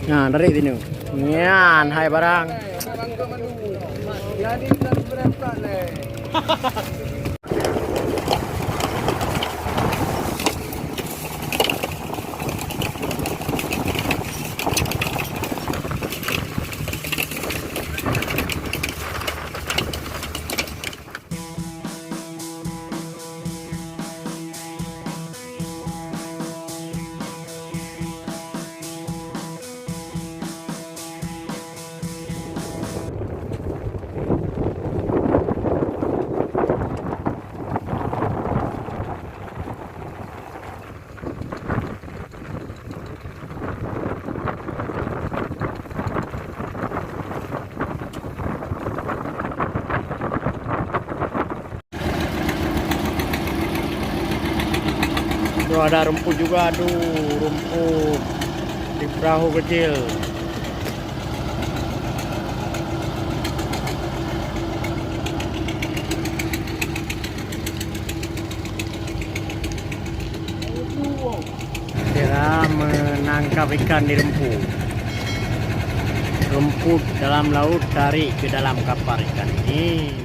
Nah, dari sini. Nyan, hai barang. Jadi berapa nih? Tuh ada rumput juga, aduh, rumput di perahu kecil. Kira menangkap ikan di rumput. Rumput dalam laut, tarik ke dalam kapal ikan ini.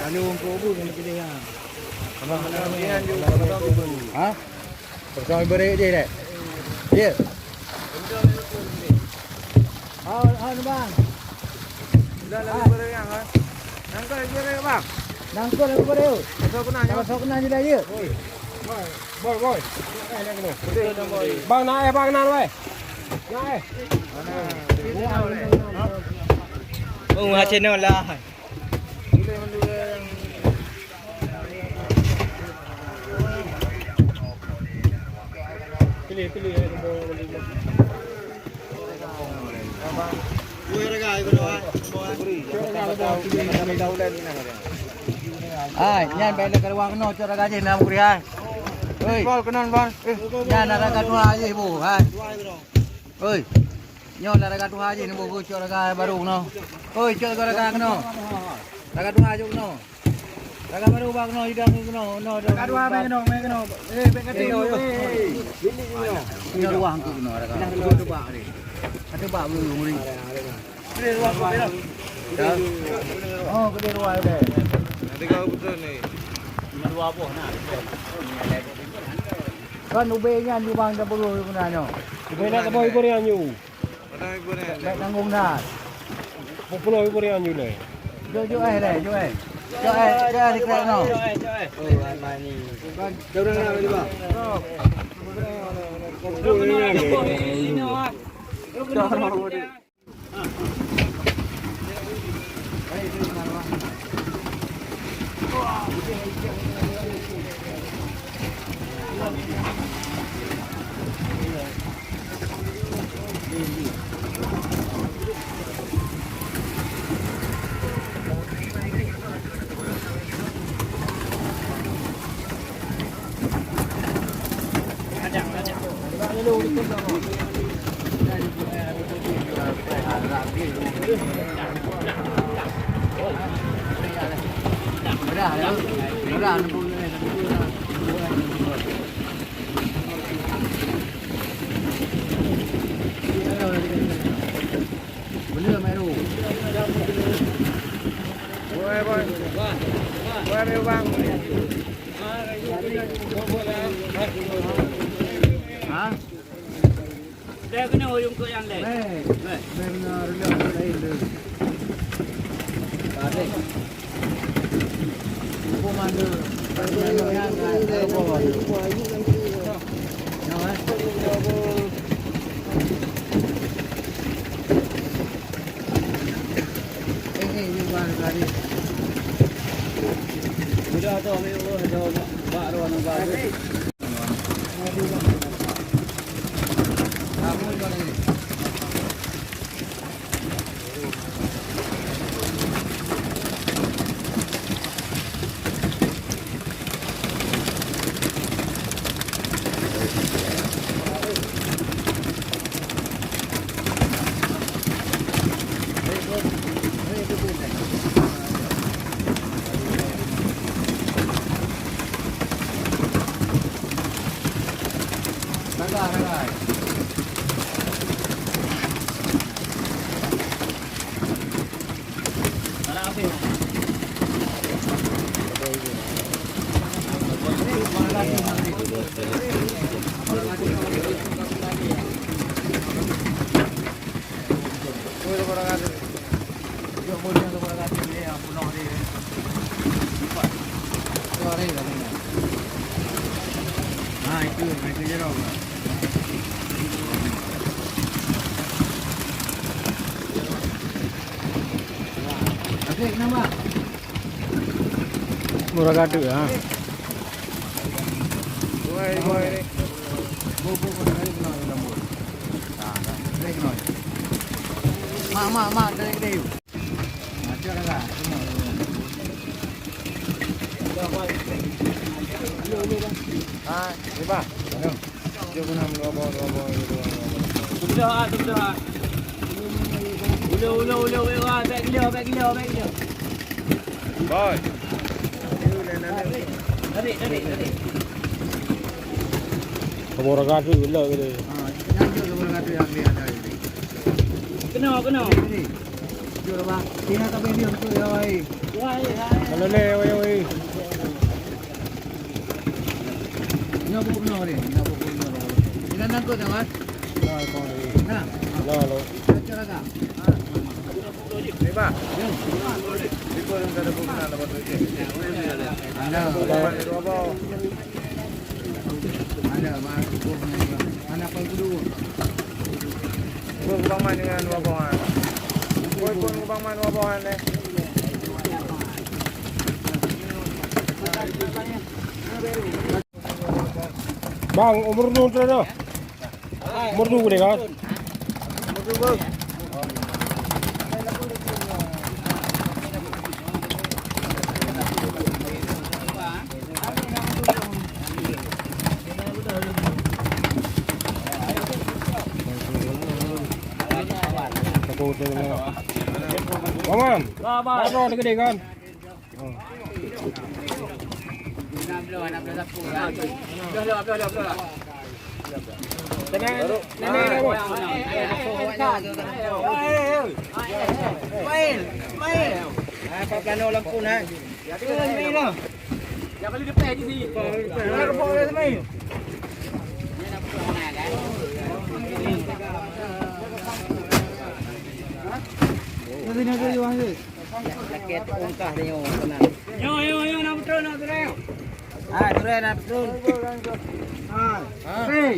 Anu kubu yang kita ya. Abang kemudian juga hah? Pertama beri je dek. Ya. Anu bang. Dah lalu beri yang kan. Nangkal je dek bang. Nangkul aku beri. Masuk kena je. Masuk kena je dah ya. Boy. Bang naik bang nan weh. Naik. Oh, macam ni lah. Pilih Nyan bay le karwa kno cho raga je nam kuri hai. Oi, Bal kenan bal. nyan raga tua je bu hai. Oi. Nyo la raga tua je ni bu cho raga baru kno. Oi, cho raga kno. Raga tua je kno. Raga baru bang kno idang kno. No raga tua me kno. Be ka tio. Nyo ruang ku kno raga. Atu ba ni. Atu ba bu nguri. Gede ruang ku be. Oh, gede ruang be. Nanti kau betul nih. Kan ube nya ni bang da bulu kuna nyo. Ube nak apa ibu yang nyu? Mana ibu nih? Lek nanggung dah. Popular ibu yang nyu le. Jo jo le, jo di krek no. Bener meru. Boy boy. Boy meu bang. Ha? Dia kena hujung ke yang lain. Benar lain tu. Balik. Komando. Yang kan bawah. Nampak? Ini bukan tadi. Sudah tu, ada baru orang baru. Kamu juga ni. Ragai. Boy orang ada. Yo boleh tu orang kata ni apa nak dia. Suara ni kan. Itu je dah. Okey, kenapa? Murah gaduh ya. Boy boy ni. Buku dari kenal lembut. Dari kenal. Mak dari dia. Macam apa? Ah, ni bah. Dia guna dua bawa. Sudah. Ulu. Baik gila. Boy. Ini lain. Tarik. Kamu orang kata gila ke? Yang tu orang kata yang dia ada ini. Kena. Ini. Jual apa? Dia tak beli untuk ya, wai. Kalau le, oi. Nyabu benar ni. Ini nak kau jangan. Nah, kau ni. Nah, Lalu. cara kah? Ni bah. Ibu orang ada bukan ada betul je. Ada. Dua bawa. Ada, anak kau dulu. Boy bang main dengan dua bawa. Boy pun bang main dua bawa ni. Bang, umur nu tu. Umur nu boleh kan? Boy. tu. Maman. Sabar. Taruh dia gede kan. Tenang. Nenek dah bos. Apa plano lampu nak? Yang kali depan je sini. Raket ongkah dia tenang. Yo, nak betul, nak betul. Turun nak betul. Hei.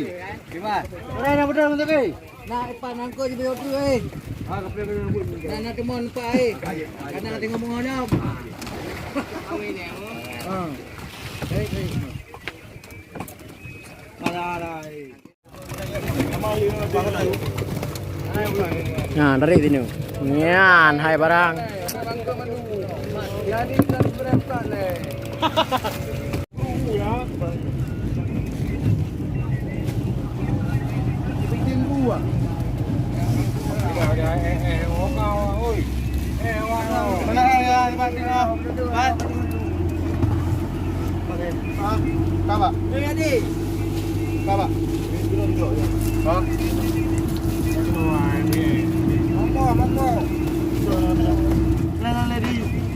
Gimana? Turun nak betul untuk ke? Nak ipan angkut je biar tu nak temon pak Karena tengok mengonam. Nah, dari sini. Nyan, hai barang. Jadi berapa le? Bikin buah. Mana ya di mana? Kaba. Jadi. Kaba. Oh. Mampu. Lagi.